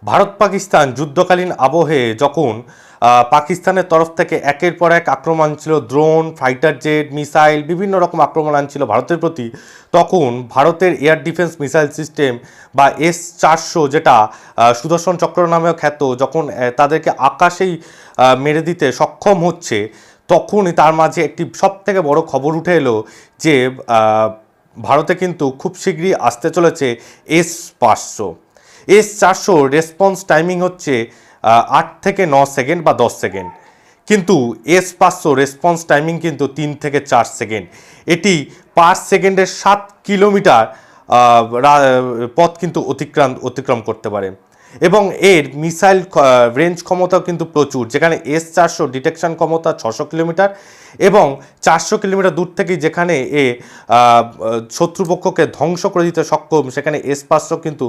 ভারত পাকিস্তান যুদ্ধকালীন আবহে যখন পাকিস্তানের তরফ থেকে একের পর এক আক্রমণ ছিল, ড্রোন, ফাইটার জেট, মিসাইল, বিভিন্ন রকম আক্রমণ আনছিল ভারতের প্রতি, তখন ভারতের এয়ার ডিফেন্স মিসাইল সিস্টেম বা S-400, যেটা সুদর্শন চক্র নামেও খ্যাত, যখন তাদেরকে আকাশেই মেরে দিতে সক্ষম হচ্ছে, তখনই তার মাঝে একটি সবথেকে বড় খবর উঠে এলো যে ভারতে কিন্তু খুব শীঘ্রই আসতে চলেছে S-500। S-400 রেসপন্স টাইমিং হচ্ছে 8 থেকে 9 সেকেন্ড বা 10 সেকেন্ড, কিন্তু S-500 রেসপন্স টাইমিং কিন্তু 3 থেকে 4 সেকেন্ড। এটি 5 সেকেন্ডে 7 কিলোমিটার পথ কিন্তু অতিক্রম করতে পারে, এবং এর মিসাইল রেঞ্জ ক্ষমতাও কিন্তু প্রচুর, যেখানে S-400 ডিটেকশন ক্ষমতা 600 কিলোমিটার, এবং 400 কিলোমিটার দূর থেকে যেখানে শত্রুপক্ষকে ধ্বংস করে দিতে সক্ষম, সেখানে S-500 কিন্তু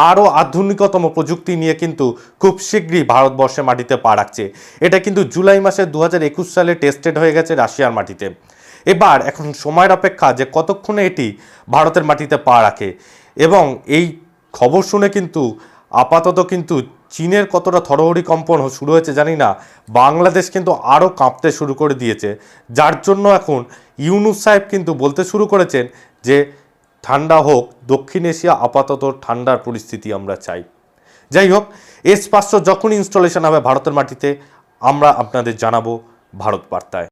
আরও আধুনিকতম প্রযুক্তি নিয়ে কিন্তু খুব শীঘ্রই ভারতবর্ষের মাটিতে পা রাখছে। এটা কিন্তু জুলাই মাসের 2021 সালে টেস্টেড হয়ে গেছে রাশিয়ার মাটিতে। এবার এখন সময়ের অপেক্ষা যে কতক্ষণে এটি ভারতের মাটিতে পা রাখে। এবং এই খবর শুনে কিন্তু আপাতত কিন্তু চীনের কতটা থরহরি কম্পন শুরু হয়েছে জানি না, বাংলাদেশ কিন্তু আরও কাঁপতে শুরু করে দিয়েছে, যার জন্য এখন ইউনূস সাহেব কিন্তু বলতে শুরু করেছেন যে ঠান্ডা হোক দক্ষিণ এশিয়া, আপাতত ঠান্ডার পরিস্থিতি আমরা চাই। যাই হোক, S-500 যখন ইনস্টলেশন হবে ভারতের মাটিতে, আমরা আপনাদের জানাবো ভারত বার্তায়।